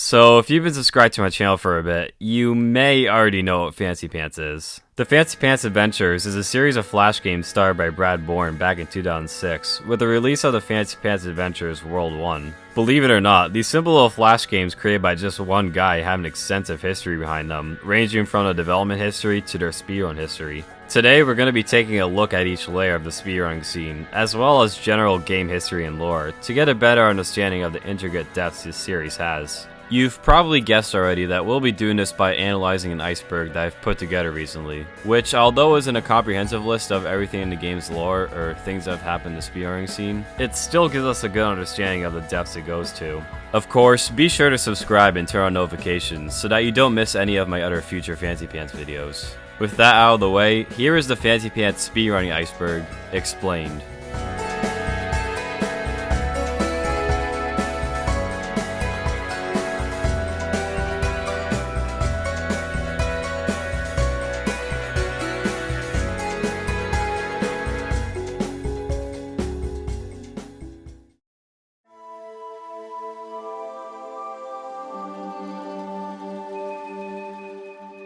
So if you've been subscribed to my channel for a bit, you may already know what Fancy Pants is. The Fancy Pants Adventures is a series of Flash games started by Brad Bourne back in 2006, with the release of the Fancy Pants Adventures World 1. Believe it or not, these simple little Flash games created by just one guy have an extensive history behind them, ranging from the development history to their speedrun history. Today we're going to be taking a look at each layer of the speedrunning scene, as well as general game history and lore, to get a better understanding of the intricate depths this series has. You've probably guessed already that we'll be doing this by analyzing an iceberg that I've put together recently, which, although isn't a comprehensive list of everything in the game's lore or things that have happened in the speedrunning scene, it still gives us a good understanding of the depths it goes to. Of course, be sure to subscribe and turn on notifications so that you don't miss any of my other future Fancy Pants videos. With that out of the way, here is the Fancy Pants Speedrunning Iceberg, explained.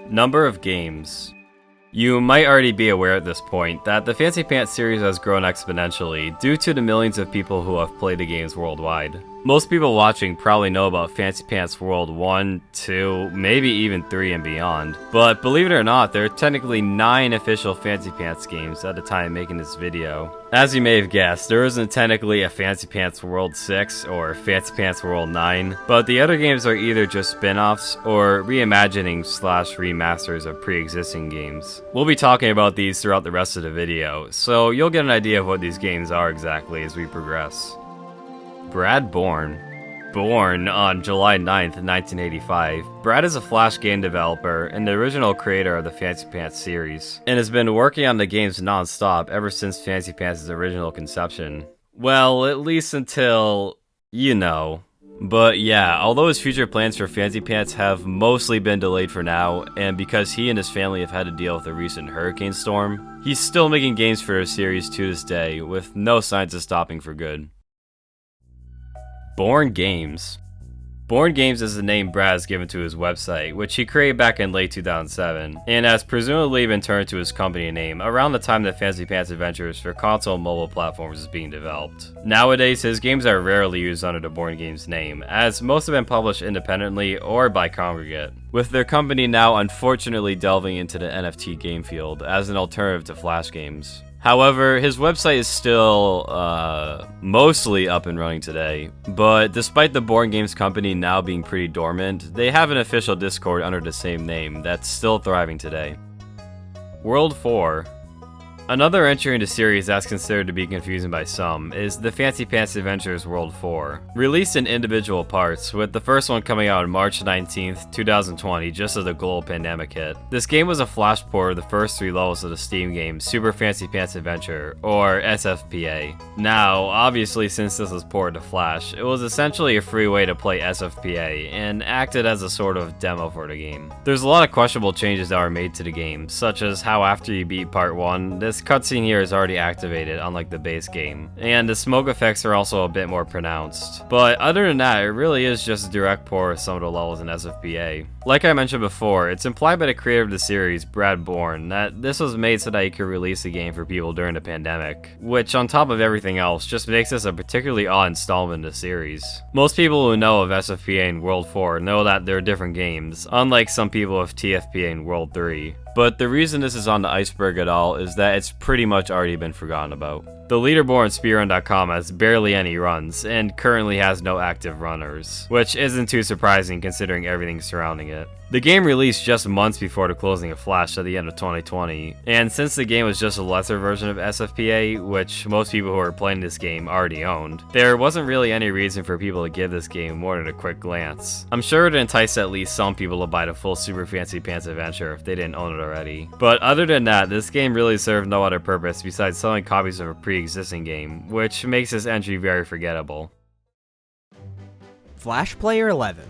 Number of games. You might already be aware at this point that the Fancy Pants series has grown exponentially due to the millions of people who have played the games worldwide. Most people watching probably know about Fancy Pants World 1, 2, maybe even 3 and beyond. But believe it or not, there are technically 9 official Fancy Pants games at the time of making this video. As you may have guessed, there isn't technically a Fancy Pants World 6 or Fancy Pants World 9, but the other games are either just spin-offs or reimagining / remasters of pre-existing games. We'll be talking about these throughout the rest of the video, so you'll get an idea of what these games are exactly as we progress. Brad Bourne. Born on July 9th, 1985, Brad is a Flash game developer and the original creator of the Fancy Pants series, and has been working on the games non-stop ever since Fancy Pants' original conception. Well, at least until, you know. But yeah, although his future plans for Fancy Pants have mostly been delayed for now, and because he and his family have had to deal with a recent hurricane storm, he's still making games for his series to this day, with no signs of stopping for good. Bourne Games. Bourne Games is the name Brad has given to his website, which he created back in late 2007, and has presumably been turned to his company name around the time that Fancy Pants Adventures for console and mobile platforms is being developed. Nowadays, his games are rarely used under the Bourne Games name, as most have been published independently or by Congregate, with their company now unfortunately delving into the NFT game field as an alternative to Flash games. However, his website is still, mostly up and running today, but despite the Bourne Games company now being pretty dormant, they have an official Discord under the same name that's still thriving today. World 4. Another entry in the series that's considered to be confusing by some is the Fancy Pants Adventures World 4, released in individual parts, with the first one coming out on March 19th, 2020, just as the global pandemic hit. This game was a flash port of the first 3 levels of the Steam game Super Fancy Pants Adventure, or SFPA. Now, obviously since this was ported to Flash, it was essentially a free way to play SFPA, and acted as a sort of demo for the game. There's a lot of questionable changes that were made to the game, such as how after you beat part 1, this cutscene here is already activated, unlike the base game, and the smoke effects are also a bit more pronounced. But other than that, it really is just a direct pour of some of the levels in SFPA. Like I mentioned before, it's implied by the creator of the series, Brad Bourne, that this was made so that he could release the game for people during the pandemic, which on top of everything else just makes this a particularly odd installment in the series. Most people who know of SFPA and World 4 know that they're different games, unlike some people of TFPA and World 3. But the reason this is on the iceberg at all is that it's pretty much already been forgotten about. The leaderboard on speedrun.com has barely any runs, and currently has no active runners, which isn't too surprising considering everything surrounding it. The game released just months before the closing of Flash at the end of 2020, and since the game was just a lesser version of SFPA, which most people who are playing this game already owned, there wasn't really any reason for people to give this game more than a quick glance. I'm sure it enticed at least some people to buy the full Super Fancy Pants Adventure if they didn't own it already. But other than that, this game really served no other purpose besides selling copies of a pre-existing game, which makes this entry very forgettable. Flash Player 11.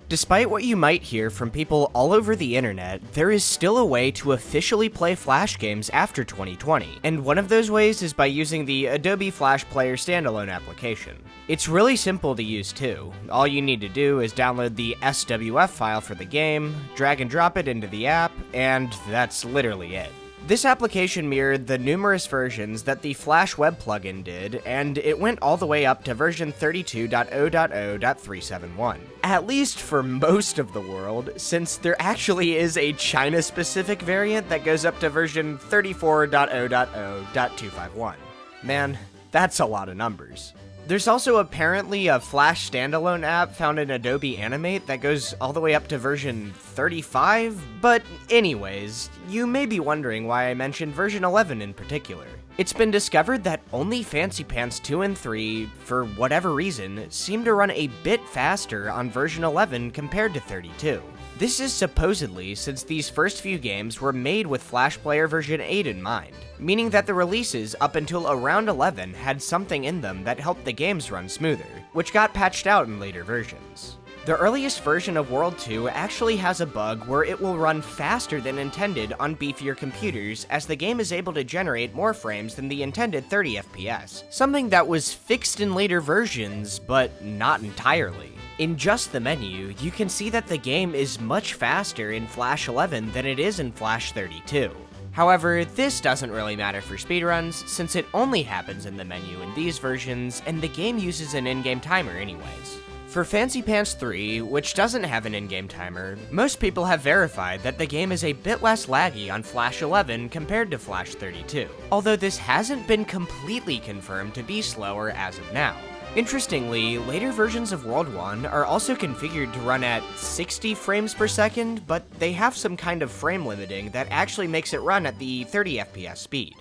Despite what you might hear from people all over the internet, there is still a way to officially play Flash games after 2020, and one of those ways is by using the Adobe Flash Player standalone application. It's really simple to use too. All you need to do is download the SWF file for the game, drag and drop it into the app, and that's literally it. This application mirrored the numerous versions that the Flash web plugin did, and it went all the way up to version 32.0.0.371. At least for most of the world, since there actually is a China-specific variant that goes up to version 34.0.0.251. Man, that's a lot of numbers. There's also apparently a Flash standalone app found in Adobe Animate that goes all the way up to version 35, but anyways, you may be wondering why I mentioned version 11 in particular. It's been discovered that only Fancy Pants 2 and 3, for whatever reason, seem to run a bit faster on version 11 compared to 32. This is supposedly since these first few games were made with Flash Player version 8 in mind, meaning that the releases up until around 11 had something in them that helped the games run smoother, which got patched out in later versions. The earliest version of World 2 actually has a bug where it will run faster than intended on beefier computers, as the game is able to generate more frames than the intended 30 FPS, something that was fixed in later versions, but not entirely. In just the menu, you can see that the game is much faster in Flash 11 than it is in Flash 32. However, this doesn't really matter for speedruns, since it only happens in the menu in these versions, and the game uses an in-game timer anyways. For Fancy Pants 3, which doesn't have an in-game timer, most people have verified that the game is a bit less laggy on Flash 11 compared to Flash 32, although this hasn't been completely confirmed to be slower as of now. Interestingly, later versions of World 1 are also configured to run at 60 frames per second, but they have some kind of frame limiting that actually makes it run at the 30 FPS speed.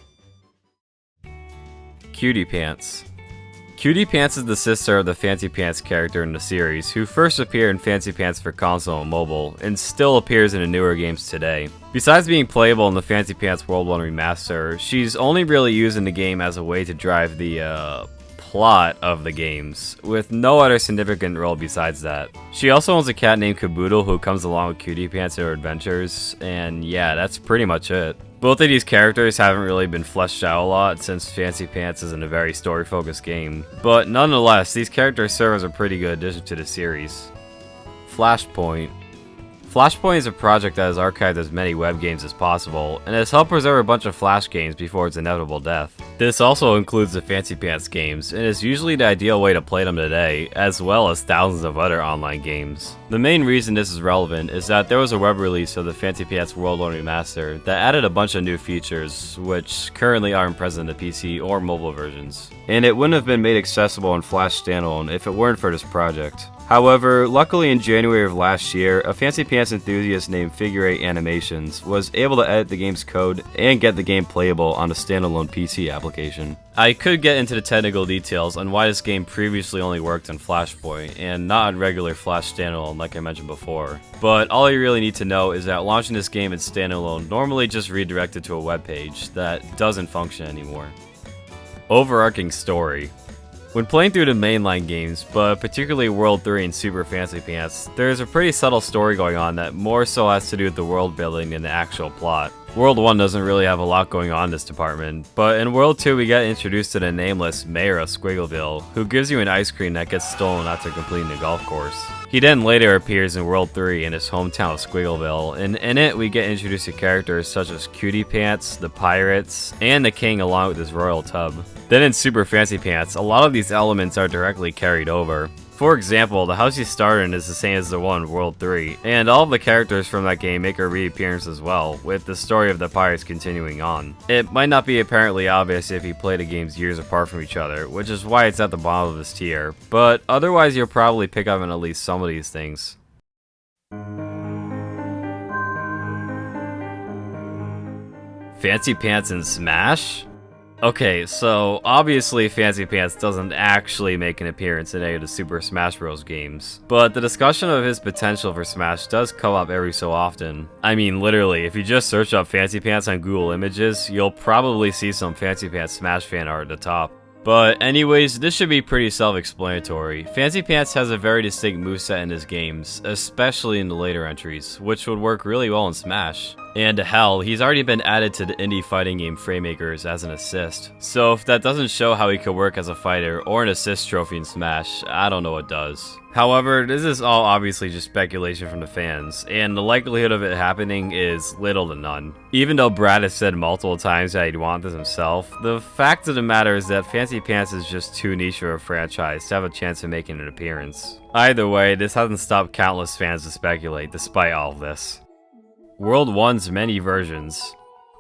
Cutie Pants. Cutie Pants is the sister of the Fancy Pants character in the series, who first appeared in Fancy Pants for console and mobile, and still appears in the newer games today. Besides being playable in the Fancy Pants World 1 remaster, she's only really used in the game as a way to drive the, plot of the games, with no other significant role besides that. She also owns a cat named Caboodle who comes along with Cutie Pants in her adventures, and yeah, that's pretty much it. Both of these characters haven't really been fleshed out a lot since Fancy Pants isn't a very story-focused game, but nonetheless, these characters serve as a pretty good addition to the series. Flashpoint. Flashpoint is a project that has archived as many web games as possible, and has helped preserve a bunch of Flash games before its inevitable death. This also includes the Fancy Pants games, and is usually the ideal way to play them today, as well as thousands of other online games. The main reason this is relevant is that there was a web release of the Fancy Pants World 1 Remaster that added a bunch of new features, which currently aren't present in the PC or mobile versions. And it wouldn't have been made accessible in Flash standalone if it weren't for this project. However, luckily in January of last year, a Fancy Pants enthusiast named Figure 8 Animations was able to edit the game's code and get the game playable on a standalone PC application. I could get into the technical details on why this game previously only worked on Flashpoint and not on regular Flash standalone like I mentioned before, but all you really need to know is that launching this game in standalone normally just redirected to a web page that doesn't function anymore. Overarching story. When playing through the mainline games, but particularly World 3 and Super Fancy Pants, there is a pretty subtle story going on that more so has to do with the world building than the actual plot. World 1 doesn't really have a lot going on in this department, but in World 2 we get introduced to the nameless mayor of Squiggleville, who gives you an ice cream that gets stolen after completing the golf course. He then later appears in World 3 in his hometown of Squiggleville, and in it we get introduced to characters such as Cutie Pants, the Pirates, and the King along with his royal tub. Then in Super Fancy Pants, a lot of these elements are directly carried over. For example, the house you start in is the same as the one in World 3, and all of the characters from that game make a reappearance as well, with the story of the pirates continuing on. It might not be apparently obvious if you play the games years apart from each other, which is why it's at the bottom of this tier, but otherwise you'll probably pick up on at least some of these things. Fancy Pants in Smash? Okay, so obviously Fancy Pants doesn't actually make an appearance in any of the Super Smash Bros. Games, but the discussion of his potential for Smash does come up every so often. I mean, literally, if you just search up Fancy Pants on Google Images, you'll probably see some Fancy Pants Smash fan art at the top. But anyways, this should be pretty self-explanatory. Fancy Pants has a very distinct moveset in his games, especially in the later entries, which would work really well in Smash. And hell, he's already been added to the indie fighting game Framemakers as an assist. So if that doesn't show how he could work as a fighter or an assist trophy in Smash, I don't know what does. However, this is all obviously just speculation from the fans, and the likelihood of it happening is little to none. Even though Brad has said multiple times that he'd want this himself, the fact of the matter is that Fancy Pants is just too niche of a franchise to have a chance of making an appearance. Either way, this hasn't stopped countless fans to speculate despite all of this. World 1's many versions.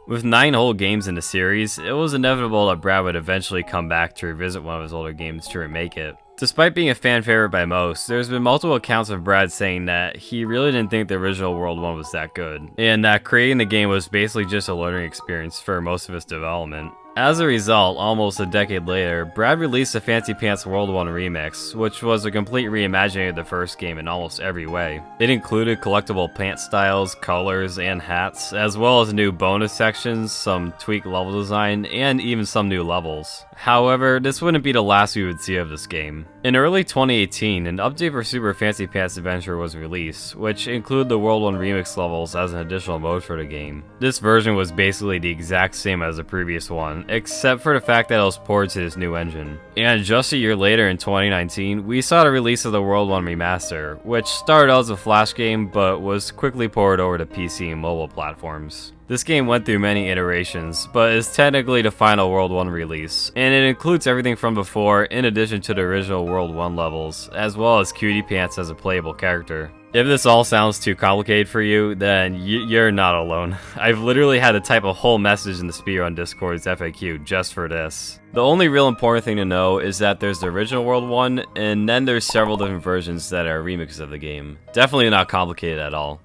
With 9 whole games in the series, it was inevitable that Brad would eventually come back to revisit one of his older games to remake it. Despite being a fan favorite by most, there's been multiple accounts of Brad saying that he really didn't think the original World 1 was that good, and that creating the game was basically just a learning experience for most of its development. As a result, almost a decade later, Brad released the Fancy Pants World 1 remix, which was a complete reimagining of the first game in almost every way. It included collectible pant styles, colors, and hats, as well as new bonus sections, some tweaked level design, and even some new levels. However, this wouldn't be the last we would see of this game. In early 2018, an update for Super Fancy Pants Adventure was released, which included the World 1 remix levels as an additional mode for the game. This version was basically the exact same as the previous one, except for the fact that it was ported to this new engine. And just a year later in 2019, we saw the release of the World 1 Remaster, which started out as a Flash game but was quickly ported over to PC and mobile platforms. This game went through many iterations, but is technically the final World 1 release, and it includes everything from before in addition to the original World 1 levels, as well as Cutie Pants as a playable character. If this all sounds too complicated for you, then you're not alone. I've literally had to type a whole message in the Speedrun Discord's FAQ just for this. The only real important thing to know is that there's the original World 1, and then there's several different versions that are remixes of the game. Definitely not complicated at all.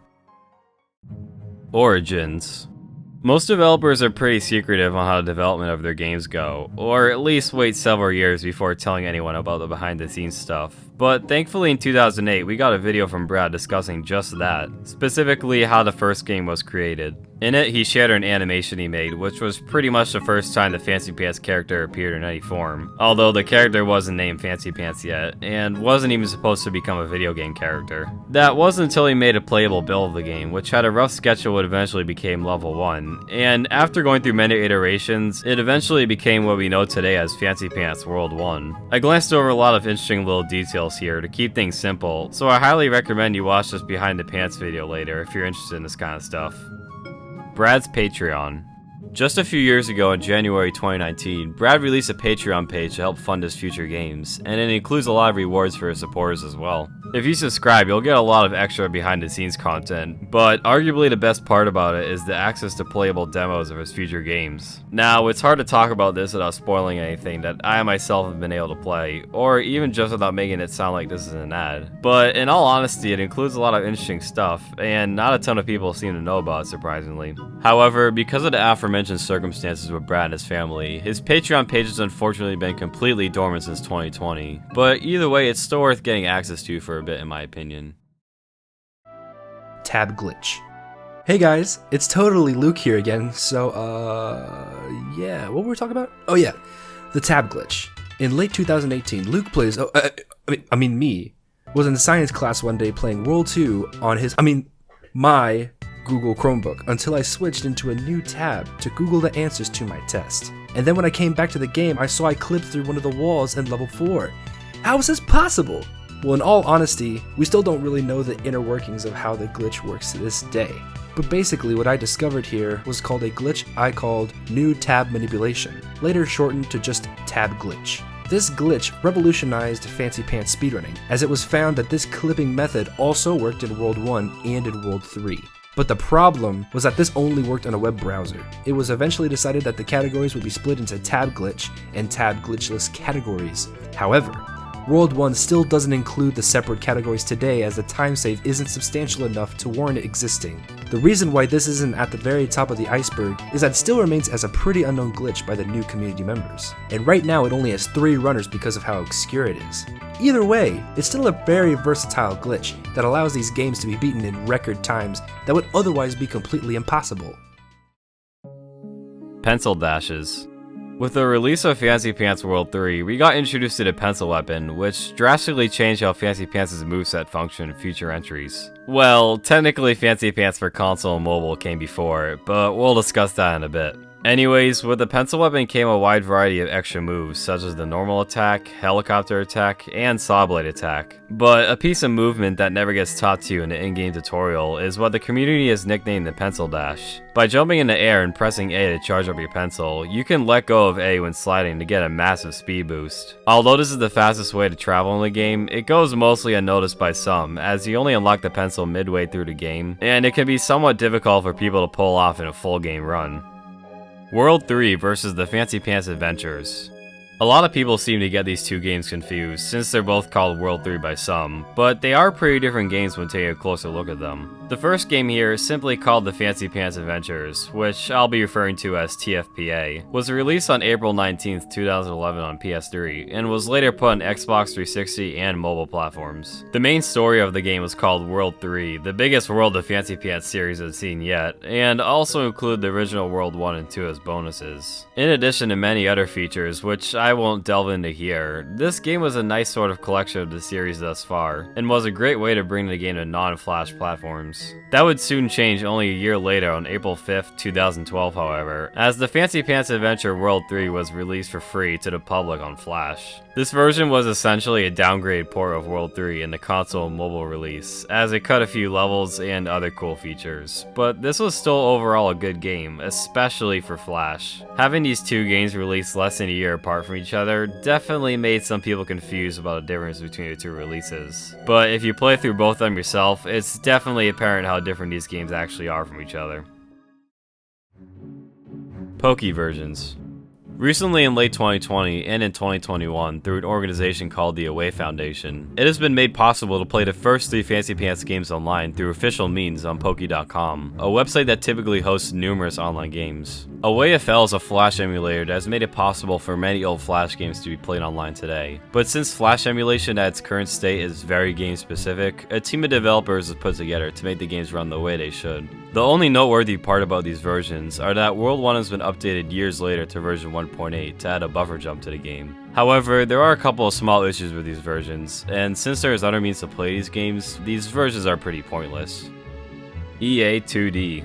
Origins. Most developers are pretty secretive on how the development of their games go, or at least wait several years before telling anyone about the behind the scenes stuff. But thankfully in 2008 we got a video from Brad discussing just that, specifically how the first game was created. In it, he shared an animation he made, which was pretty much the first time the Fancy Pants character appeared in any form, although the character wasn't named Fancy Pants yet, and wasn't even supposed to become a video game character. That wasn't until he made a playable build of the game, which had a rough sketch of what eventually became Level 1, and after going through many iterations, it eventually became what we know today as Fancy Pants World 1. I glanced over a lot of interesting little details here to keep things simple, so I highly recommend you watch this behind the pants video later if you're interested in this kind of stuff. Brad's Patreon. Just a few years ago in January 2019, Brad released a Patreon page to help fund his future games, and it includes a lot of rewards for his supporters as well. If you subscribe, you'll get a lot of extra behind the scenes content, but arguably the best part about it is the access to playable demos of his future games. Now, it's hard to talk about this without spoiling anything that I myself have been able to play, or even just without making it sound like this is an ad. But in all honesty, it includes a lot of interesting stuff, and not a ton of people seem to know about it, surprisingly. However, because of the aforementioned circumstances with Brad and his family, his Patreon page has unfortunately been completely dormant since 2020, but either way, it's still worth getting access to for a bit in my opinion. Tab glitch. Hey guys, it's totally Luke here again, so yeah, what were we talking about? Oh yeah, the tab glitch. In late 2018, Luke plays, me, was in science class one day playing World 2 on my Google Chromebook until I switched into a new tab to Google the answers to my test. And then when I came back to the game, I saw I clipped through one of the walls in level 4. How is this possible? Well, in all honesty, we still don't really know the inner workings of how the glitch works to this day. But basically what I discovered here was called a glitch I called New Tab Manipulation, later shortened to just Tab Glitch. This glitch revolutionized Fancy Pants speedrunning, as it was found that this clipping method also worked in World 1 and in World 3. But the problem was that this only worked on a web browser. It was eventually decided that the categories would be split into tab glitch and tab glitchless categories. However, World 1 still doesn't include the separate categories today, as the time save isn't substantial enough to warrant it existing. The reason why this isn't at the very top of the iceberg is that it still remains as a pretty unknown glitch by the new community members. And right now it only has 3 runners because of how obscure it is. Either way, it's still a very versatile glitch that allows these games to be beaten in record times that would otherwise be completely impossible. Pencil dashes. With the release of Fancy Pants World 3, we got introduced to the pencil weapon, which drastically changed how Fancy Pants' moveset function in future entries. Well, technically Fancy Pants for console and mobile came before, but we'll discuss that in a bit. Anyways, with the pencil weapon came a wide variety of extra moves, such as the normal attack, helicopter attack, and saw blade attack. But a piece of movement that never gets taught to you in the in-game tutorial is what the community has nicknamed the pencil dash. By jumping in the air and pressing A to charge up your pencil, you can let go of A when sliding to get a massive speed boost. Although this is the fastest way to travel in the game, it goes mostly unnoticed by some, as you only unlock the pencil midway through the game, and it can be somewhat difficult for people to pull off in a full game run. World 3 versus the Fancy Pants Adventures. A lot of people seem to get these two games confused, since they're both called World 3 by some, but they are pretty different games when taking a closer look at them. The first game here is simply called the Fancy Pants Adventures, which I'll be referring to as TFPA, was released on April 19th, 2011 on PS3, and was later put on Xbox 360 and mobile platforms. The main story of the game was called World 3, the biggest world the Fancy Pants series has seen yet, and also include the original World 1 and 2 as bonuses. In addition to many other features, which I won't delve into here, this game was a nice sort of collection of the series thus far, and was a great way to bring the game to non-Flash platforms. That would soon change only a year later on April 5th, 2012 however, as the Fancy Pants Adventure World 3 was released for free to the public on Flash. This version was essentially a downgraded port of World 3 in the console and mobile release, as it cut a few levels and other cool features, but this was still overall a good game, especially for Flash. Having these two games released less than a year apart from each other definitely made some people confused about the difference between the two releases, but if you play through both of them yourself, it's definitely apparent how different these games actually are from each other. Poke versions. Recently in late 2020 and in 2021 through an organization called the Away Foundation, it has been made possible to play the first 3 Fancy Pants games online through official means on Poke.com, a website that typically hosts numerous online games. Away FL is a Flash emulator that has made it possible for many old Flash games to be played online today. But since Flash emulation at its current state is very game specific, a team of developers is put together to make the games run the way they should. The only noteworthy part about these versions are that World 1 has been updated years later to version 1.8 to add a buffer jump to the game. However, there are a couple of small issues with these versions, and since there is other means to play these games, these versions are pretty pointless. EA 2D.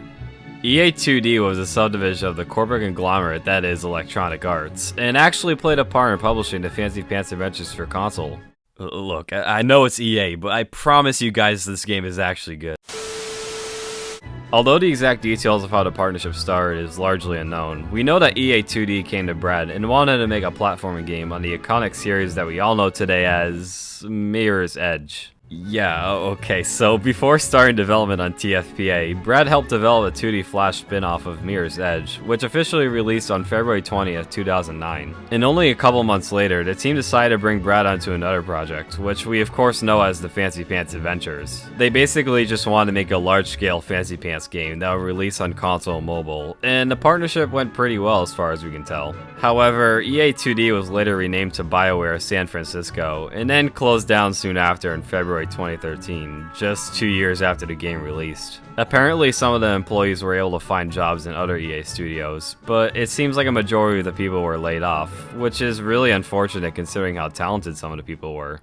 EA 2D was a subdivision of the corporate conglomerate that is Electronic Arts, and actually played a part in publishing the Fancy Pants Adventures for console. Look, I know it's EA, but I promise you guys this game is actually good. Although the exact details of how the partnership started is largely unknown, we know that EA 2D came to Brad and wanted to make a platforming game on the iconic series that we all know today as Mirror's Edge. Yeah, okay, so before starting development on TFPA, Brad helped develop a 2D Flash spin-off of Mirror's Edge, which officially released on February 20th, 2009. And only a couple months later, the team decided to bring Brad onto another project, which we of course know as the Fancy Pants Adventures. They basically just wanted to make a large-scale Fancy Pants game that would release on console and mobile, and the partnership went pretty well as far as we can tell. However, EA 2D was later renamed to BioWare San Francisco, and then closed down soon after in February 2013, just 2 years after the game released. Apparently some of the employees were able to find jobs in other EA studios, but it seems like a majority of the people were laid off, which is really unfortunate considering how talented some of the people were.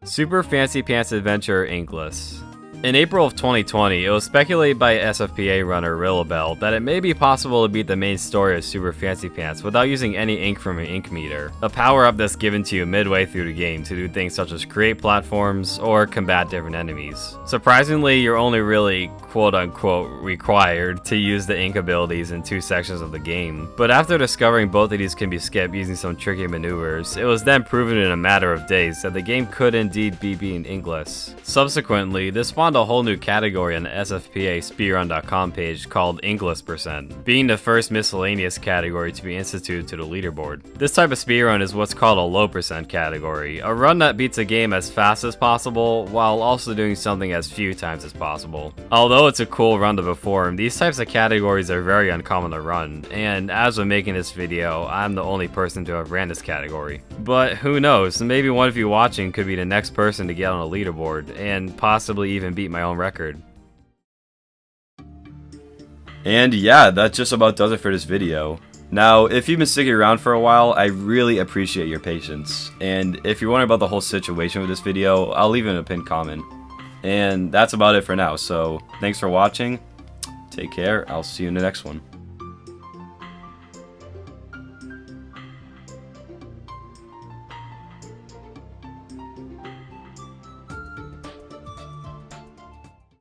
Super Fancy Pants Adventure Inkless. In April of 2020, it was speculated by SFPA runner Rillabelle that it may be possible to beat the main story of Super Fancy Pants without using any ink from an ink meter, a power-up that's given to you midway through the game to do things such as create platforms or combat different enemies. Surprisingly, you're only really quote-unquote required to use the ink abilities in 2 sections of the game, but after discovering both of these can be skipped using some tricky maneuvers, it was then proven in a matter of days that the game could indeed be beaten inkless. Subsequently, this spawned a whole new category on the SFPA speedrun.com page called Inkless %, being the first miscellaneous category to be instituted to the leaderboard. This type of speedrun is what's called a low % category, a run that beats a game as fast as possible while also doing something as few times as possible. Although it's a cool run to perform, these types of categories are very uncommon to run, and as of making this video, I'm the only person to have ran this category. But who knows, maybe one of you watching could be the next person to get on a leaderboard, and possibly even beat my own record. And yeah, that just about does it for this video. Now, if you've been sticking around for a while, I really appreciate your patience. And if you're wondering about the whole situation with this video, I'll leave it in a pinned comment. And that's about it for now, so thanks for watching. Take care. I'll see you in the next one.